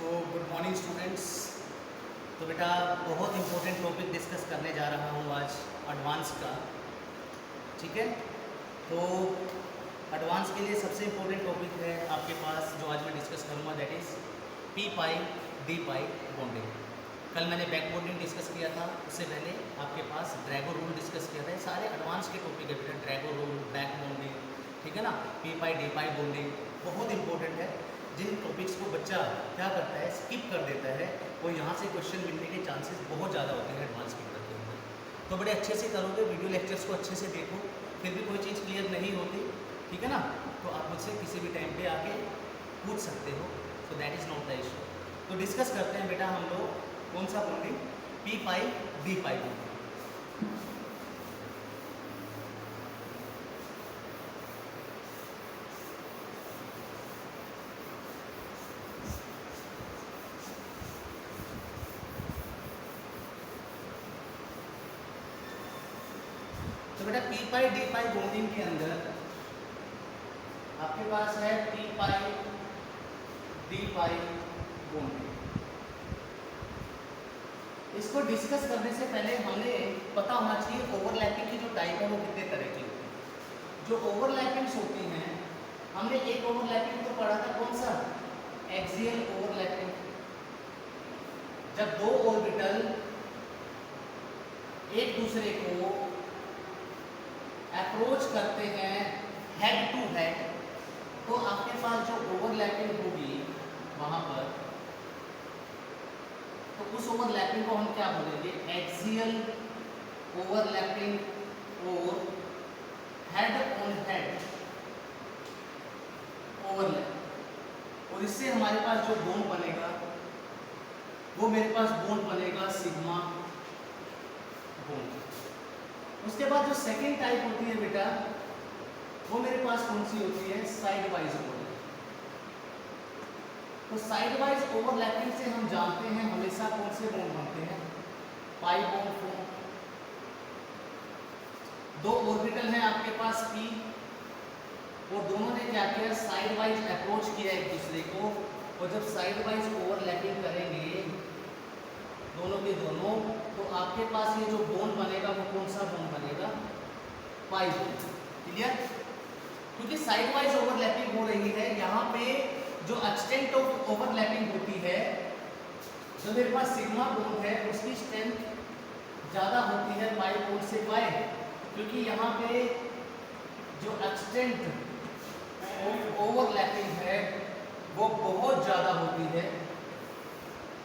Good morning students. तो बेटा बहुत इंपॉर्टेंट टॉपिक डिस्कस करने जा रहा हूँ आज एडवांस का। ठीक है, तो एडवांस के लिए सबसे इम्पोर्टेंट टॉपिक है आपके पास जो आज मैं डिस्कस करूँगा, that is P pi D pi bonding. कल मैंने बैक बॉन्डिंग डिस्कस किया था, उससे पहले आपके पास ड्रैगो रूल डिस्कस किया था। सारे एडवांस के टॉपिक है बेटा, ड्रैगो रूल, बैक बॉन्डिंग, ठीक है ना, P pi D pi bonding बहुत इंपॉर्टेंट है। जिन टॉपिक्स को बच्चा क्या करता है, स्किप कर देता है, वो यहाँ से क्वेश्चन मिलने के चांसेस बहुत ज़्यादा होते हैं एडवांस की तरफ के अंदर। तो बड़े अच्छे से करोगे, वीडियो लेक्चर्स को अच्छे से देखो, फिर भी कोई चीज़ क्लियर नहीं होती, ठीक है ना, तो आप मुझसे किसी भी टाइम पे आके पूछ सकते हो। So that is not the issue. तो डिस्कस करते हैं बेटा हम लोग कौन सा bonding, P pi D pi bonding. तो बेटा P pi D pi bonding के अंदर आपके पास है P pi D pi bonding. इसको डिस्कस करने से पहले हमें पता होना चाहिए ओवरलैपिंग की जो टाइप है वो कितने तरह की होती है। जो ओवरलैपिंग्स होती हैं, हमने एक ओवरलैपिंग तो पढ़ा था, कौन सा, एक्सियल ओवरलैपिंग। जब दो ऑर्बिटल एक दूसरे को अप्रोच करते हैं हेड टू हेड, तो आपके पास जो ओवरलैपिंग होगी वहां पर, तो उस ओवरलैपिंग को हम क्या बोलेंगे, एक्सियल ओवरलैपिंग और हेड ऑन हेड ओवरलैप। और इससे हमारे पास जो बॉन्ड बनेगा वो मेरे पास बॉन्ड बनेगा सिग्मा बॉन्ड। उसके बाद जो सेकेंड टाइप होती है बेटा, वो मेरे पास कौन सी होती है, साइड वाइज बॉन्ड। तो साइड वाइज ओवरलैपिंग से हम जानते हैं हमेशा कौन से बॉन्ड बनते हैं, पाई बॉन्ड फॉर्म। दो ऑर्बिटल हैं आपके पास पी, और दोनों ने क्या किया, साइड वाइज अप्रोच किया एक दूसरे को, और जब साइड वाइज ओवरलैपिंग करेंगे दोनों के दोनों, तो आपके पास ये जो बॉन्ड बनेगा वो कौन सा बॉन्ड बनेगा, पाई बॉन्ड। क्लियर? क्योंकि साइड वाइज ओवरलैपिंग हो रही है, यहाँ पे जो एक्सटेंट ऑफ ओवरलैपिंग होती है, जो मेरे पास सिग्मा बॉन्ड है उसकी स्ट्रेंथ ज़्यादा होती है पाई बॉन्ड से पाई, क्योंकि यहाँ पे जो एक्सटेंट ऑफ ओवरलैपिंग है वो बहुत ज़्यादा होती है।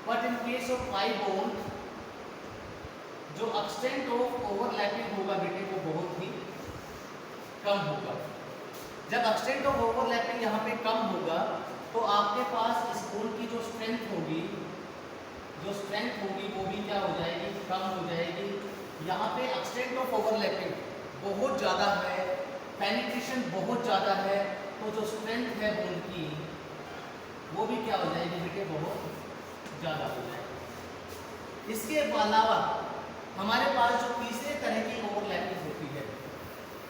But in case of pi bond जो एक्सटेंट ऑफ ओवरलैपिंग होगा बेटे वो बहुत ही कम होगा। जब एक्सटेंट ऑफ ओवरलैपिंग यहाँ पे कम होगा तो आपके पास इस बॉन्ड की जो स्ट्रेंथ होगी वो भी क्या हो जाएगी, कम हो जाएगी। यहाँ पे एक्सटेंट ऑफ ओवरलैपिंग बहुत ज़्यादा है, पेनिट्रेशन बहुत ज़्यादा है, तो जो स्ट्रेंथ है बॉन्ड की वो भी क्या हो जाएगी बेटे, बहुत ज़्यादा हो जाएगी। इसके अलावा हमारे पास जो तीसरे तरह की ओवरलैपिंग होती है,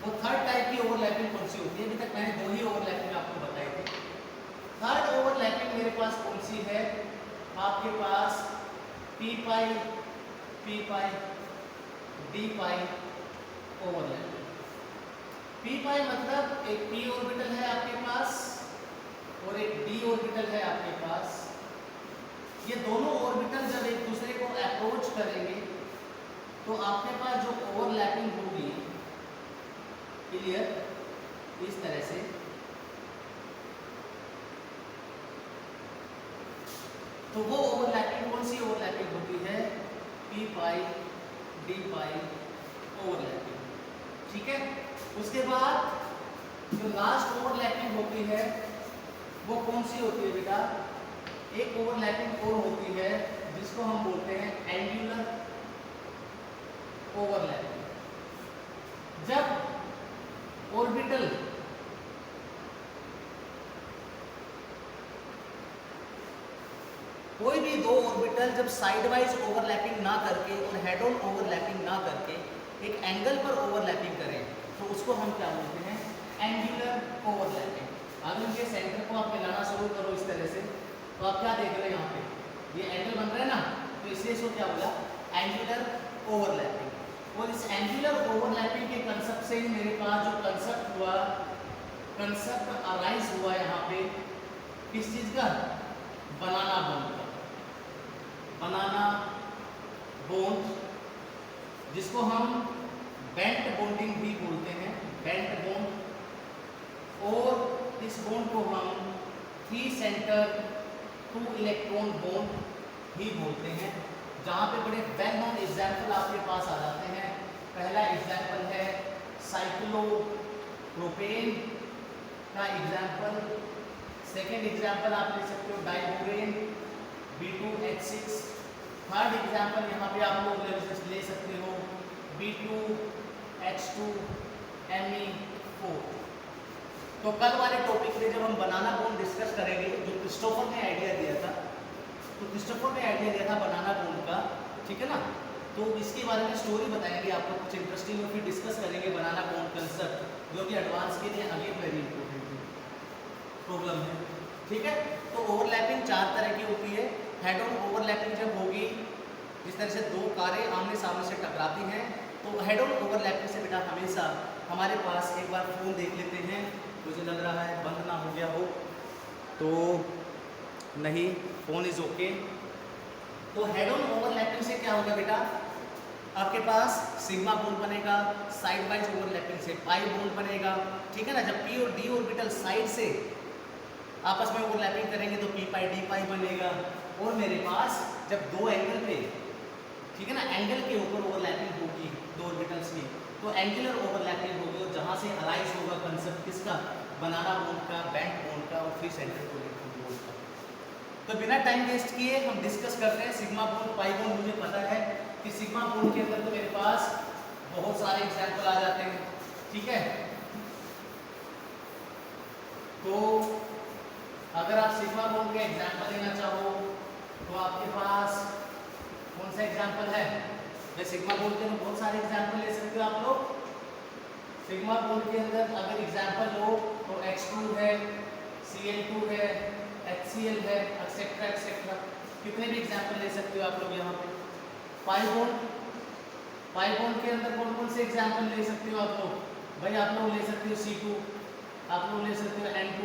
वो थर्ड टाइप की ओवरलैपिंग कौन सी होती है। अभी तक मैंने दो ही ओवरलैपिंग आपको बताई थी। थर्ड ओवरलैपिंग मेरे पास कौन सी है, आपके पास पी पाई डी पाई ओवरलैपिंग। पी पाई मतलब एक पी ऑर्बिटल है आपके पास और एक डी ऑर्बिटल है आपके पास। ये दोनों ऑर्बिटल जब एक दूसरे को अप्रोच करेंगे तो आपके पास जो ओवरलैपिंग होगी, क्लियर, इस तरह से, तो वो ओवरलैपिंग कौन सी ओवरलैपिंग होती है, पी पाई डी पाई ओवरलैपिंग। ठीक है, उसके बाद जो लास्ट ओवरलैपिंग होती है वो कौन सी होती है बेटा, एक ओवरलैपिंग और होती है जिसको हम बोलते हैं एंगुलर ओवरलैपिंग। जब ऑर्बिटल कोई भी दो ऑर्बिटल जब साइड वाइज ओवरलैपिंग ना करके और हेड ऑन ओवरलैपिंग ना करके एक एंगल पर ओवरलैपिंग करें, तो उसको हम क्या बोलते हैं, एंगुलर ओवरलैपिंग। अब इनके सेंटर को आप मिलाना शुरू करो इस तरह से, तो आप क्या देख रहे हैं यहाँ पे, ये एंगल बन रहा है ना, तो इसलिए इसको क्या बोला, एंगुलर ओवरलैपिंग। और इस एंगुलर ओवरलैपिंग के कंसेप्ट से ही मेरे पास जो कंसेप्ट हुआ, कंसेप्ट अराइज हुआ यहाँ पे किस चीज़ का, बनाना बोन का, बनाना बोन, जिसको हम बेंट बॉन्डिंग भी बोलते हैं, बेंट बॉन्ड। और इस बॉन्ड को हम 3 सेंटर 2 इलेक्ट्रॉन बॉन्ड भी बोलते हैं, जहाँ पे बड़े वेल नोन एग्जाम्पल आपके पास आ जाते हैं। पहला एग्जाम्पल है साइक्लोप्रोपेन का एग्जाम्पल, सेकेंड एग्जाम्पल आप ले सकते हो डाइबोरेन B2H6, थर्ड एग्जाम्पल यहाँ पे आप लोग ले सकते हो B2H2Me4। तो कल वाले टॉपिक में जब हम बनाना बोन डिस्कस करेंगे, जो क्रिस्टोफर ने आइडिया दिया था, तो क्रिस्टोफर ने आइडिया दिया था बनाना बोन का, ठीक है ना, तो इसके बारे में स्टोरी बताएंगे आपको कुछ इंटरेस्टिंग, और फिर डिस्कस करेंगे बनाना बोन कंसेप्ट, जो कि एडवांस के लिए अगेन वेरी इंपॉर्टेंट प्रॉब्लम है, ठीक है। तो ओवरलैपिंग 4 तरह की होती है। हेड ऑन ओवरलैपिंग जब होगी, जिस तरह से 2 कारें आमने सामने से टकराती हैं, तो हेड ऑन ओवरलैपिंग से बेटा हमेशा हमारे पास, एक बार फोन देख लेते हैं, मुझे लग रहा है बंद ना हो गया हो, तो नहीं, फोन इज ओके। तो हेड ऑन ओवरलैपिंग से क्या होगा बेटा, आपके पास सिग्मा बोन बनेगा, साइड वाइज ओवरलैपिंग से पाई बोन बनेगा, ठीक है ना। जब पी और डी ऑर्बिटल साइड से आपस में ओवरलैपिंग करेंगे तो पी पाई डी पाई बनेगा। और मेरे पास जब 2 एंगल पे, ठीक है ना, एंगल के ऊपर ओवरलैपिंग होगी 2 ऑर्बिटल्स की, तो एंगुलर ओवरलैपिंग होगी, और जहाँ से अराइज होगा कंसेप्ट किसका, बनाना बोन का, बेंट बोन का और 3 सेंटर इलेक्ट्रॉन बोन का। तो बिना टाइम वेस्ट किए हम डिस्कस करते हैं सिग्मा बोन, पाई बोन। मुझे पता है कि सिग्मा बोन के अंदर तो मेरे पास बहुत सारे एग्जाम्पल आ जाते हैं, ठीक है। तो अगर आप सिग्मा बोन के एग्जाम्पल लेना चाहो तो आपके पास कौन सा एग्जाम्पल है, मैं सिग्मा बोन के अंदर बहुत सारे एग्जाम्पल ले सकते हो आप लोग। सिग्मा बोन के अंदर अगर एग्जाम्पल लो तो H2 है, Cl2 है, HCl है, एक्सेट्रा एक्सेट्रा, कितने भी एग्जाम्पल ले सकते हो आप लोग यहाँ पे। पाई बोन, पाई बोन के अंदर कौन कौन से एग्जाम्पल ले सकते हो आप लोग, भाई आप लोग ले सकते हो C2, आप लोग ले सकते हो N2,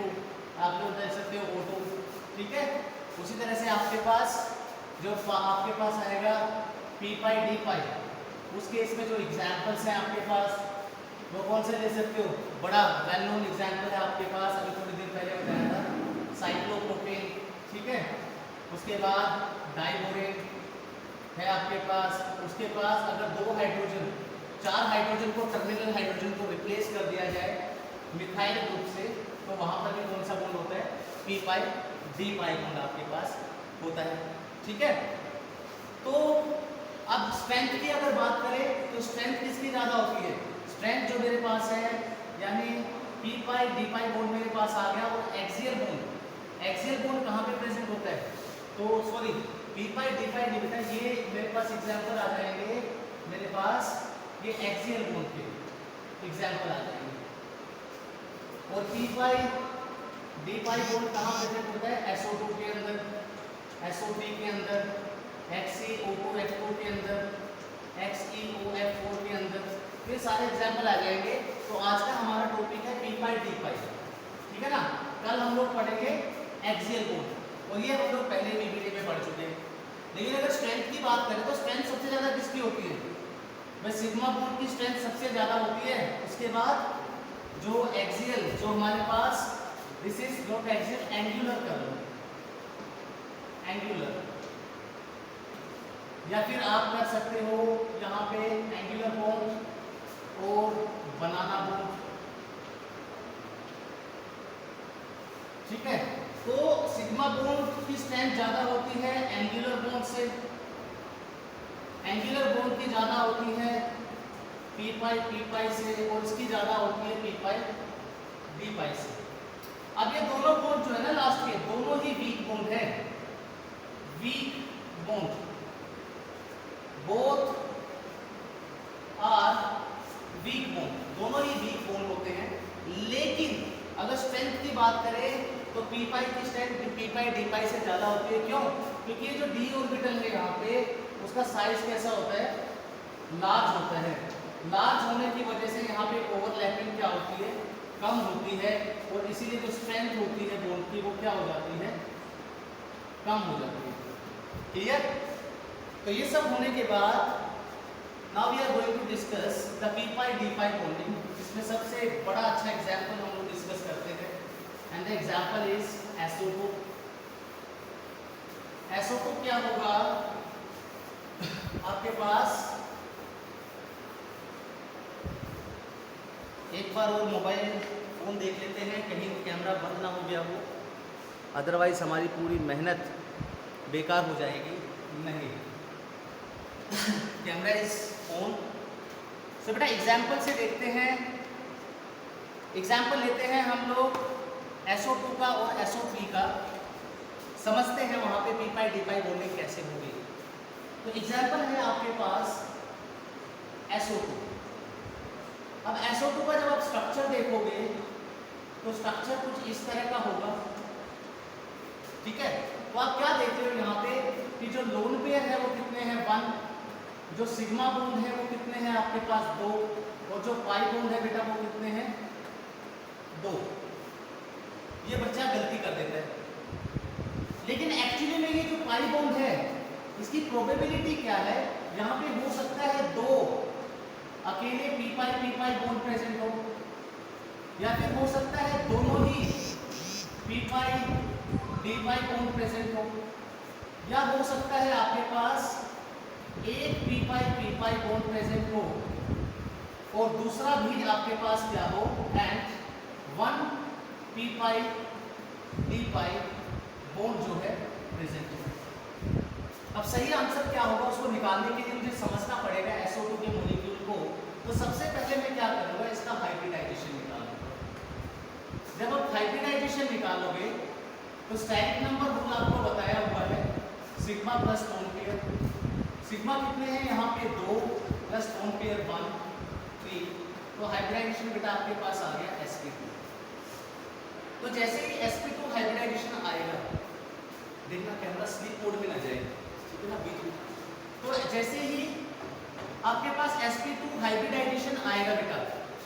आप लोग ले सकते हो O2, ठीक है। उसी तरह से आपके पास जो आपके पास आएगा P पाई D पाई, उस केस में जो एग्जाम्पल्स हैं आपके पास वो कौन से ले सकते हो, बड़ा वेल नोन एग्जाम्पल है आपके पास, अभी थोड़ी देर पहले बताया था, साइक्लोप्रोपेन, ठीक है। उसके बाद डाइबोरेन है आपके पास। उसके पास अगर 2 हाइड्रोजन, 4 हाइड्रोजन को, टर्मिनल हाइड्रोजन को रिप्लेस कर दिया जाए मिथाइल ग्रुप से, तो वहाँ पर भी कौन सा बॉन्ड होता है, P पाई D पाई बॉन्ड आपके पास होता है, ठीक है। तो अब स्ट्रेंथ की अगर बात करें तो स्ट्रेंथ किसकी ज़्यादा होती है, स्ट्रेंथ जो मेरे पास है, यानी P पाई D पाई बॉन्ड मेरे पास आ गया। और एक्सियल बॉन्ड, एक्सियल बॉन्ड कहाँ पे प्रेजेंट होता है, तो सॉरी P पाई D पाई नहीं बेटा, ये मेरे पास एग्जाम्पल आ जाएंगे, मेरे पास ये एक्सियल बॉन्ड के एग्जाम्पल आ जाएंगे। और P पाई D पाई बॉन्ड कहाँ प्रेजेंट होता है, SO2 के अंदर, SO3 के अंदर, HCO2F2 के अंदर, HEOF4 के अंदर, ये सारे एग्जाम्पल आ जाएंगे। तो आज का हमारा टॉपिक है P पाई D पाई, ठीक है ना। कल हम लोग पढ़ेंगे एक्सियल बॉन्ड, और ये हम लोग पहले भी वीडियो में पढ़ चुके हैं। लेकिन अगर स्ट्रेंथ की बात करें तो स्ट्रेंथ सबसे ज़्यादा किसकी होती है, वह सिग्मा बॉन्ड की स्ट्रेंथ सबसे ज़्यादा होती है। उसके बाद जो एक्सियल, जो हमारे पास this is not axial, angular कर लो, एंगुलर, या फिर आप कर सकते हो यहाँ पे एंगुलर बॉन्ड और बनाना बॉन्ड, ठीक है। तो सिग्मा बॉन्ड की स्ट्रेंथ ज्यादा होती है एंगुलर बॉन्ड से, एंगुलर बॉन्ड की ज्यादा होती है P पाई से, और इसकी ज्यादा होती है P पाई D पाई से। अब ये दोनों बॉन्ड जो है ना लास्ट के, दोनों ही वीक बॉन्ड है, weak bond, both are weak bond, दोनों ही वीक बॉन्ड होते हैं। लेकिन अगर स्ट्रेंथ की बात करें तो पी पाई की स्ट्रेंथ पी पाई डी पाई से ज़्यादा होती है। क्यों? क्योंकि ये जो डी ऑर्बिटल है यहाँ पे उसका साइज कैसा होता है, लार्ज होता है। लार्ज होने की वजह से यहाँ पे ओवरलैपिंग क्या होती है, कम होती है, और इसीलिए जो स्ट्रेंथ होती है बोन की वो क्या हो जाती है, कम हो जाती है। क्लियर? तो ये सब होने के बाद now we are going to discuss the P pi D pi bonding. इसमें सबसे बड़ा अच्छा एग्जांपल हम लोग डिस्कस करते हैं, and the example is SO2। SO2 क्या होगा, आपके पास एक बार वो मोबाइल फ़ोन देख लेते हैं, कहीं कैमरा बंद ना हो गया हो, अदरवाइज हमारी पूरी मेहनत बेकार हो जाएगी। नहीं, कैमरा इज ऑन। सो बेटा एग्जाम्पल से देखते हैं, एग्जाम्पल लेते हैं हम लोग SO2 का और SO3 का, समझते हैं वहाँ पे P pi D pi bonding कैसे होगी। तो एग्जाम्पल है आपके पास SO2। अब SO2 का जब आप स्ट्रक्चर देखोगे तो स्ट्रक्चर कुछ इस तरह का होगा, ठीक है। तो आप क्या देखते हो यहाँ पे कि जो लोन पेयर है वो कितने हैं, 1, जो सिग्मा बॉन्ड है वो कितने हैं आपके पास, 2, और जो पाई बॉन्ड है बेटा वो कितने हैं, 2। ये बच्चा गलती कर देता है, लेकिन एक्चुअली में ये जो पाई बॉन्ड है इसकी प्रोबेबिलिटी क्या है, यहाँ पे हो सकता है 2 अकेले पी पाई बॉन्ड प्रेजेंट हो, या फिर हो सकता है दोनों ही P pi D pi bond present हो, या हो सकता है आपके पास एक पी पाई बॉन्ड प्रेजेंट हो और दूसरा भी आपके पास क्या हो, and 1 P pi D pi bond जो है प्रेजेंट हो। अब सही आंसर क्या होगा उसको निकालने के लिए मुझे समझना पड़ेगा SO2 के मॉलिक्यूल को। तो सबसे पहले मैं क्या करूंगा, इसका हाइब्रिडाइजेशन निकालूंगा। जब आप हाइब्रिडाइजेशन निकालोगे तो स्टैटिक नंबर रूल आपको बताया हुआ है, sigma plus lone pair. Sigma कितने हैं यहाँ पे, 2 प्लस लोन पेयर 1, 3। तो हाइब्रिडाइजेशन बेटा आपके पास आ गया sp2। तो जैसे ही sp2 हाइब्रिडाइजेशन आएगा, देखना कैमरा स्लीप मोड में ना जाए, ठीक है ना, बीच में। तो जैसे ही आपके पास sp2 हाइब्रिडाइजेशन आएगा बेटा,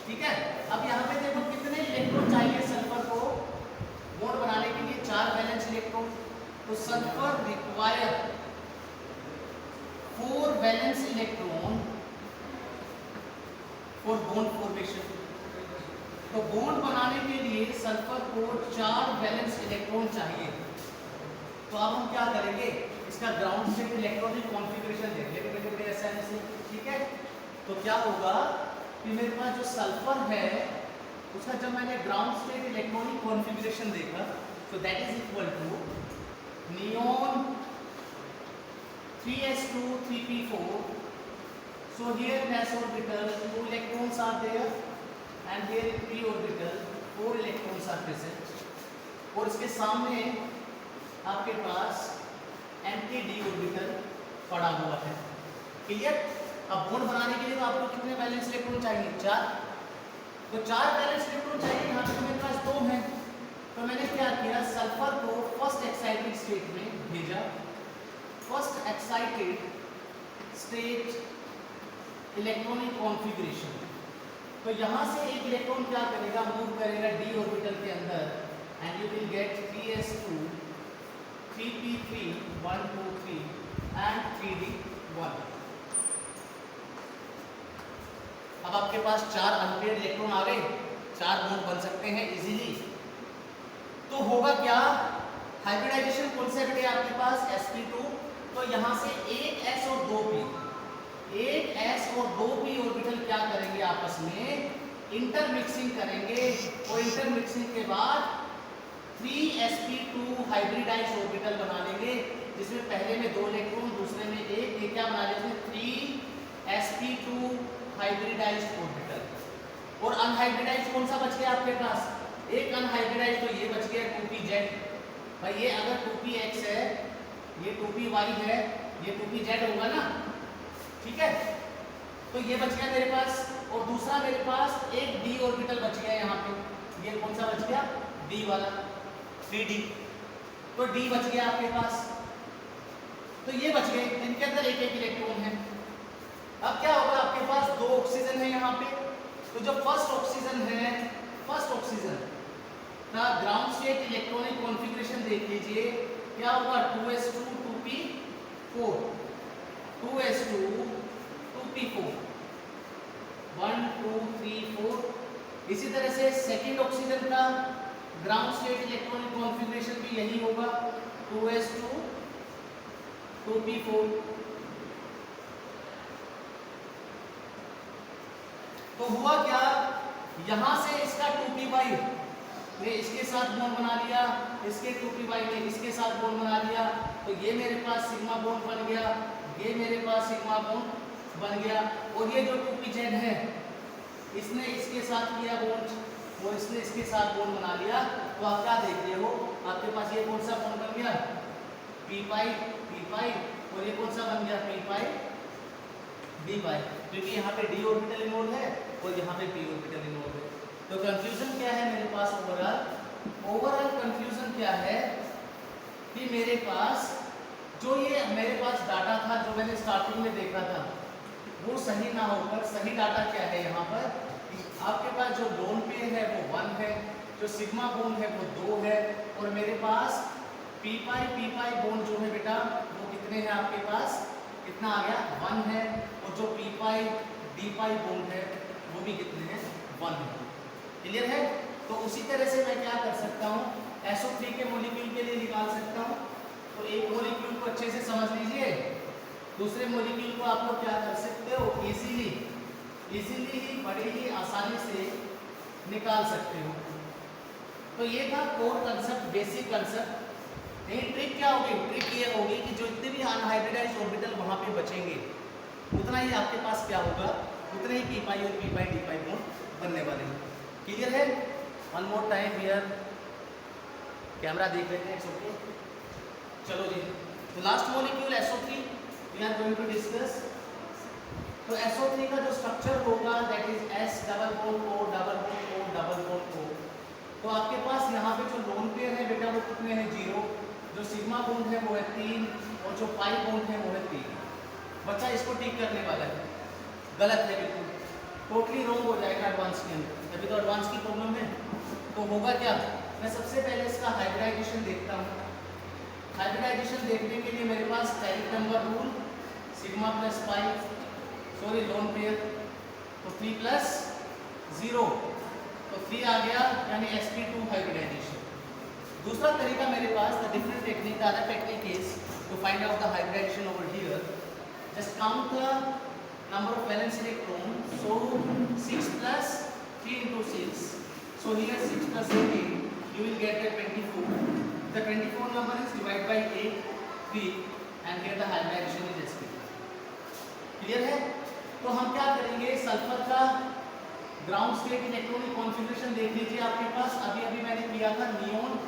ठीक है। अब यहाँ पे देखो कितने इलेक्ट्रॉन चाहिए सल्फर को बॉन्ड बनाने के लिए, 4 वैलेंस इलेक्ट्रॉन। तो sulphur require 4 valence electron for bond formation. तो बॉन्ड बनाने के लिए सल्फर को 4 वैलेंस इलेक्ट्रॉन चाहिए। तो अब हम क्या करेंगे, इसका ग्राउंड स्टेट इलेक्ट्रॉनिक कॉन्फ़िगरेशन देख लेंगे बेटे आसानी से, ठीक है। तो क्या होगा कि मेरे पास जो सल्फर है उसका जब मैंने ग्राउंड स्टेट इलेक्ट्रॉनिक कॉन्फ़िगरेशन देखा, तो that is equal to neon 3s2 3p4। so here in s orbital 2 electrons are there and here in p orbital 4 electrons are present, और इसके सामने आपके पास एम्प्टी डी ऑर्बिटल पड़ा हुआ है। क्लियर? अब बॉन्ड बनाने के लिए तो आपको कितने वैलेंस इलेक्ट्रॉन चाहिए, 4। तो 4 वैलेंस इलेक्ट्रॉन चाहिए, यहाँ पे मेरे पास 2 हैं। तो मैंने क्या किया, सल्फर को फर्स्ट एक्साइटेड स्टेट में भेजा। First excited state electronic configuration. तो यहाँ से एक इलेक्ट्रॉन क्या करेगा, मूव करेगा डी ऑर्बिटल के अंदर, and you will get 3s2 3p3 1 2 3 and 3d1। अब आपके पास 4 अनपेयर्ड इलेक्ट्रॉन आ गए, 4 बॉन्ड बन सकते हैं इजीली। तो होगा क्या, हाइब्रिडाइजेशन कौन से बेटे आपके पास, sp2। तो यहाँ से एक s और 2p, एक s और 2p ऑर्बिटल क्या करेंगे, आपस में इंटरमिक्सिंग करेंगे, और इंटरमिक्सिंग के बाद 3sp2 हाइब्रिडाइज्ड ऑर्बिटल बना लेंगे, जिसमें पहले में 2 इलेक्ट्रॉन, दूसरे में 1। ये क्या बना लेते हैं, 3sp2 हाइब्रिडाइज्ड ऑर्बिटल। और अनहाइब्रिडाइज्ड कौन सा बच गया आपके पास, एक अनहाइब्रिडाइज्ड, तो ये बच गया 2pz। भाई ये अगर 2px है, ये 2py है, ये 2pz होगा ना, ठीक है। तो ये बच गया मेरे पास, और दूसरा मेरे पास एक d ऑर्बिटल बच गया यहाँ पे, ये कौन सा बच गया, d वाला। 3D, तो D बच गया आपके पास। तो ये बच गए, इनके अंदर एक एक इलेक्ट्रॉन है। अब क्या होगा, आपके पास 2 ऑक्सीजन है यहाँ पे, तो जो फर्स्ट ऑक्सीजन है, फर्स्ट ऑक्सीजन का ग्राउंड स्टेट इलेक्ट्रॉनिक कॉन्फ़िगरेशन देख लीजिए, क्या होगा 2s2 2p4, 2s2 2p4, 1 2 3 4। इसी तरह से सेकंड ऑक्सीजन का ग्राउंड स्टेट इलेक्ट्रॉनिक कॉन्फ़िगरेशन भी यही होगा, 2s2 2p4। तो हुआ क्या, यहां से इसका 2p5 ने इसके साथ बॉन्ड बना लिया, इसके 2p5 ने इसके साथ बॉन्ड बना लिया, तो ये मेरे पास सिग्मा बॉन्ड बन गया, ये मेरे पास सिग्मा बॉन्ड बन गया। और ये जो 2pz है, इसने इसके साथ किया बॉन्ड और इसने इसके साथ बॉन्ड बना लिया। तो आप क्या देख रहे हो, आपके पास ये कौन सा बॉन्ड बन गया, p5 और ये कौन सा बन गया, p5 d5, क्योंकि यहाँ पे d ऑर्बिटल इन्वॉल्व है और यहाँ पे p ऑर्बिटल इन्वॉल्व है। तो कंफ्यूजन क्या है मेरे पास, ओवरऑल कंफ्यूजन क्या है कि मेरे पास जो ये मेरे पास डाटा था, जो मैंने स्टार्टिंग में देखा था, वो सही ना होकर सही डाटा क्या है यहाँ पर, आपके पास जो लोन पेयर है वो 1 है, जो सिग्मा बॉन्ड है वो 2 है, और मेरे पास p5 बॉन्ड जो है बेटा वो कितने हैं आपके पास, कितना आ गया 1 है, और जो p5 d5 बॉन्ड है वो भी कितने हैं 1 है। क्लियर है। तो उसी तरह से मैं क्या कर सकता हूँ, SO3 के मॉलिक्यूल के लिए निकाल सकता हूँ। तो एक मॉलिक्यूल को अच्छे से समझ लीजिए, दूसरे मॉलिक्यूल को आप लोग क्या कर सकते हो, इजीली ही बड़ी ही आसानी से निकाल सकते हो। तो ये था कोर कंसेप्ट, बेसिक कंसेप्ट। नहीं, ट्रिक क्या होगी, ट्रिक ये होगी कि जो इतने भी अनहाइब्रिडाइज्ड ऑर्बिटल वहाँ पे बचेंगे, उतना ही आपके पास क्या होगा, उतने ही p5 और p5 d5 बॉन्ड बनने वाले हैं। क्लियर है। One more time here, camera देख लेते हैं, ओके। चलो जी, तो last molecule SO3 we are going to discuss. तो SO3 का जो स्ट्रक्चर होगा that is S double bond O double bond O double bond O। तो आपके पास यहाँ पे जो लोन पेयर है बेटा वो कितने हैं, 0, जो सिग्मा बॉन्ड है वो है 3, और जो पाई बॉन्ड है वो है 3। बच्चा इसको टिक करने वाला है, गलत है बिल्कुल, टोटली रॉन्ग हो जाएगा एडवांस के अंदर, अभी तो एडवांस की प्रॉब्लम है। तो होगा क्या, मैं सबसे पहले इसका हाइब्रिडाइजेशन देखता हूँ। हाइब्रिडाइजेशन देखने के लिए मेरे पास steric number rule, sigma plus pi, sorry lone pair, तो 3 प्लस 0, तो 3 आ गया, यानी sp2 हाइब्रिडाइजेशन। दूसरा तरीका मेरे पास, the different technique, the other technique is to find out the hybridization over here. Just count the number of valence electron, so 6 plus 3 into 6, so here 6 plus 18, you will get a 24. The 24 number is divided by 8, 3, and here the hybridization is sp. Clear है। तो हम क्या करेंगे, sulphur का ground state electronic configuration देख लीजिए आपके पास, अभी मैंने किया था, नियोन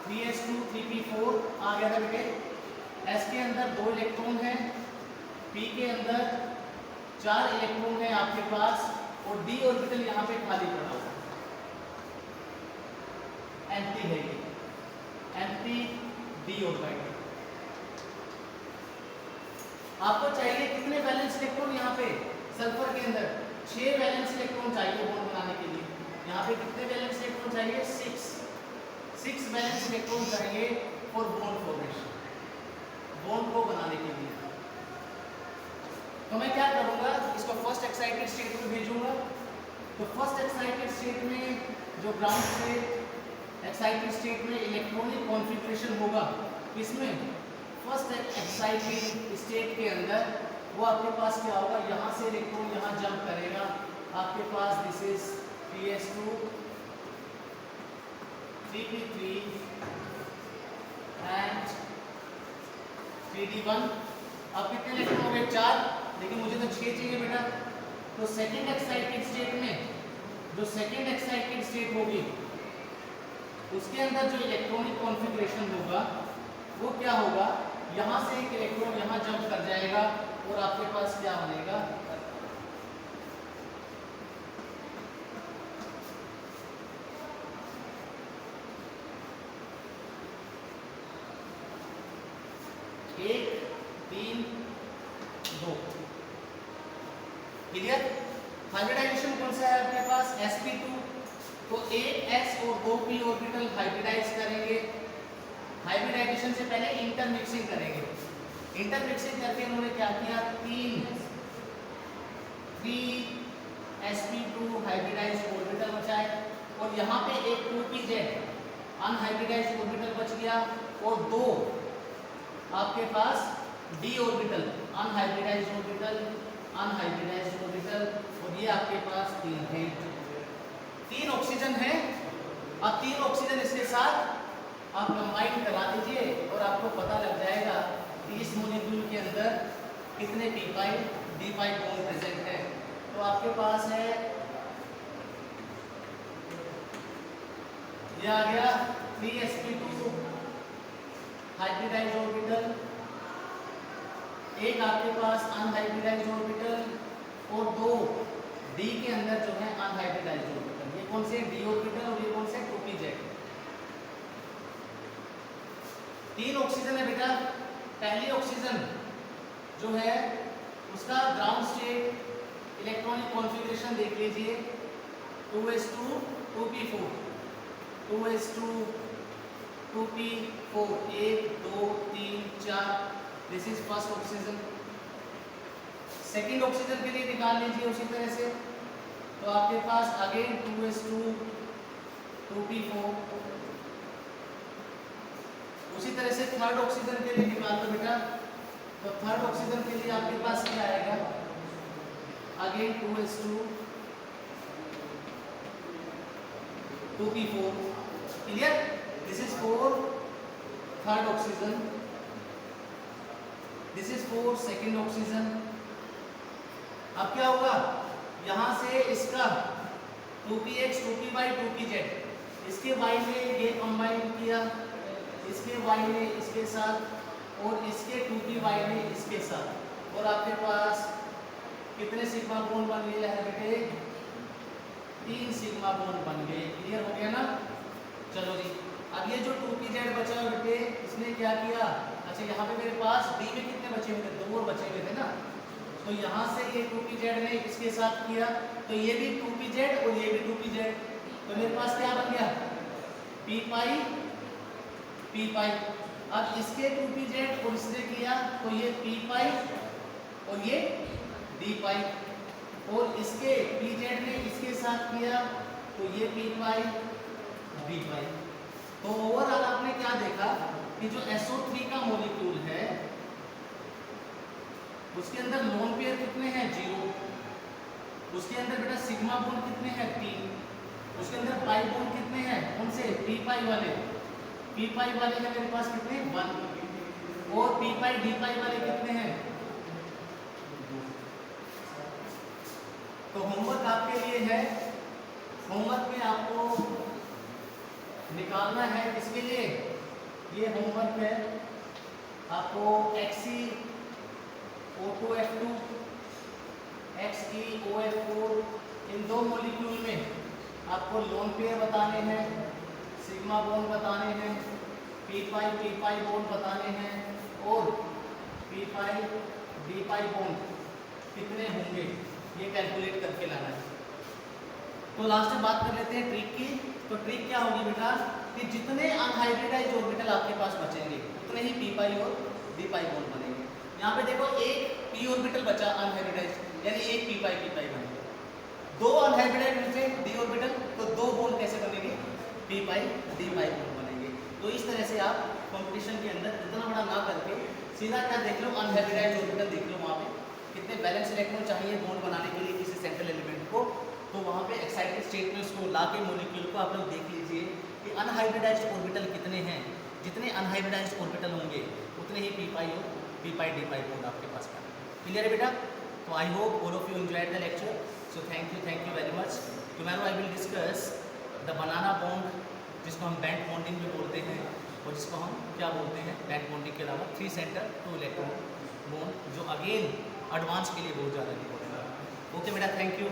3s2 3p4 आ गया था बेटे, s के अंदर 2 इलेक्ट्रॉन है, p के अंदर 4 इलेक्ट्रॉन है आपके पास, और d ऑर्बिटल यहाँ पे खाली पड़ा हुआ है, एम्प्टी है ये, एम्प्टी d ऑर्बिटल। आपको चाहिए कितने वैलेंस इलेक्ट्रॉन यहाँ पे, सल्फर के अंदर 6 वैलेंस इलेक्ट्रॉन चाहिए बॉन्ड बनाने के लिए। यहाँ पे कितने वैलेंस इलेक्ट्रॉन चाहिए, 6 वैलेंस इलेक्ट्रॉन चाहिए फॉर बॉन्ड फॉर्मेशन, बॉन्ड को बनाने के लिए। तो मैं क्या करूंगा, इसको फर्स्ट एक्साइटेड स्टेट में भेजूंगा। तो फर्स्ट एक्साइटेड स्टेट में जो ग्राउंड स्टेट एक्साइटेड स्टेट में इलेक्ट्रॉनिक कॉन्फ़िगरेशन होगा, इसमें फर्स्ट एक्साइटेड स्टेट के अंदर वो आपके पास क्या होगा, यहाँ से इलेक्ट्रॉन यहाँ जंप करेगा, आपके पास this is PS2 3p3 and 3d1। अब कितने इलेक्ट्रॉन हो गए, 4, लेकिन मुझे तो 6 चाहिए बेटा। तो सेकेंड एक्साइटेड स्टेट में, जो सेकेंड एक्साइटेड स्टेट होगी उसके अंदर जो इलेक्ट्रॉनिक कॉन्फ़िगरेशन होगा वो क्या होगा, यहाँ से एक इलेक्ट्रॉन यहाँ जंप कर जाएगा और आपके पास क्या बनेगा, 1 3 2। क्लियर? हाइब्रिडाइजेशन कौन सा है आपके पास? sp2। तो एक s और 2 p ऑर्बिटल हाइब्रिडाइज करेंगे। हाइब्रिडाइजेशन से पहले इंटरमिक्सिंग करेंगे। इंटरमिक्सिंग करके उन्होंने क्या किया? 3 sp2 हाइब्रिडाइज ऑर्बिटल बचाए और यहाँ पे एक 2pz अनहाइब्रिडाइज ऑर्बिटल बच गया और 2 आपके पास d ऑर्बिटल अनहाइब्रिडाइज ऑर्बिटल और ये आपके पास 3 है। 3 ऑक्सीजन है। अब 3 ऑक्सीजन इसके साथ आप कंबाइन करा दीजिए और आपको पता लग जाएगा कि इस मॉलिक्यूल के अंदर कितने p पाई d पाई बॉन्ड प्रेजेंट है। तो आपके पास है, ये आ गया 3sp2 हाइब्रिडाइज ऑर्बिटल, एक आपके पास अनहाइब्रिडाइज ऑर्बिटल और 2 d के अंदर जो है अनहाइब्रिडाइज ऑर्बिटल। ये कौन से? d ऑर्बिटल और ये कौन से? 2pz। 3 ऑक्सीजन है बेटा। पहली ऑक्सीजन जो है उसका ग्राउंड स्टेट इलेक्ट्रॉनिक कॉन्फ़िगरेशन देख लीजिए, 2s2 2p4 2s2 2p4 1 2 3 4। This is first oxygen. Second oxygen के लिए निकाल लीजिए उसी तरह से। तो आपके पास अगेन 2s2 2p4। उसी तरह से थर्ड ऑक्सीजन के लिए निकाल दो बेटा। तो थर्ड ऑक्सीजन के लिए आपके पास क्या आएगा? Again 2s2 2p4। Clear? This is for third oxygen, this is for second oxygen. अब क्या होगा? यहां से इसका 2px 2p बाई 2pz इसके y ने ये कंबाइन किया, इसके y ने इसके साथ और इसके 2py ने इसके साथ, और आपके पास कितने सिग्मा बॉन्ड बन गए हैं बेटे? 3 सिग्मा बॉन्ड बन गए। क्लियर हो गया ना? चलो जी, अब ये जो 2pz बचा बेटे, इसने क्या किया? अच्छा, यहाँ पे मेरे पास d में कितने बचे हुए थे? 2 और बचे हुए थे ना। तो यहाँ से ये 2pz ने इसके साथ किया, तो ये भी 2pz और ये भी 2pz। तो मेरे पास क्या बन गया? p पाई। अब इसके 2pz और इसने किया तो ये p पाई और ये d पाई, और इसके pz ने इसके साथ किया तो ये p पाई d पाई। तो ओवरऑल आपने क्या देखा कि जो SO3 का मॉलिक्यूल है उसके अंदर लोन पेयर कितने हैं? 0। उसके अंदर बेटा सिग्मा बॉन्ड कितने हैं? 3। उसके अंदर पाई बॉन्ड कितने हैं? कौन से? p पाई वाले। p पाई वाले हैं मेरे पास कितने? 1। और p पाई d पाई वाले कितने हैं? 2। तो होमवर्क आपके लिए है, होमवर्क में आपको निकालना है किसके लिए? ये होमवर्क है आपको XeO2F2 XeOF4 इन 2 मॉलिक्यूल में आपको लोन पेयर बताने हैं, सिग्मा बॉन्ड बताने हैं, p पाई बॉन्ड बताने हैं और p पाई d पाई बॉन्ड कितने होंगे ये कैलकुलेट करके लाना है। तो लास्ट में बात कर लेते हैं ट्रिक की। तो ट्रिक क्या होगी बेटा कि जितने अनहाइब्रिडाइज्ड ऑर्बिटल आपके पास बचेंगे उतने ही p पाई और d पाई बॉन्ड बनेंगे। यहाँ पे देखो एक p ऑर्बिटल बचा अनहाइब्रिडाइज्ड, यानी एक p पाई बन गया। 2 अनहाइब्रिडाइज्ड में से d ऑर्बिटल, तो 2 बॉन्ड कैसे बनेंगे? p पाई d पाई बॉन्ड बनेंगे। तो इस तरह से आप कंपटीशन के अंदर इतना बड़ा ना करके सीधा क्या देख लो? अनहाइब्रिडाइज्ड ऑर्बिटल देख लो, वहाँ पे कितने बैलेंस इलेक्ट्रॉन चाहिए बॉन्ड बनाने के लिए किसी सेंट्रल एलिमेंट को। तो वहाँ पे एक्साइटेड स्टेट में उसको ला के मॉलिक्यूल को आप लोग देख लीजिए कि अनहाइब्रिडाइज्ड ऑर्बिटल कितने हैं। जितने अनहाइब्रिडाइज्ड ऑर्बिटल होंगे उतने ही p पाई और p पाई d पाई बॉन्ड आपके पास बनेंगे। क्लियर है बेटा? तो I hope all of you enjoyed the lecture. So thank you very much. Tomorrow I will discuss the banana bond, जिसको हम बैंड बॉन्डिंग भी बोलते हैं, और जिसको हम क्या बोलते हैं? बैंड बॉन्डिंग के अलावा 3 सेंटर 2 इलेक्ट्रॉन बॉन्ड, जो अगेन एडवांस के लिए बहुत ज़्यादा इंपॉर्टेंट है। ओके बेटा, थैंक यू।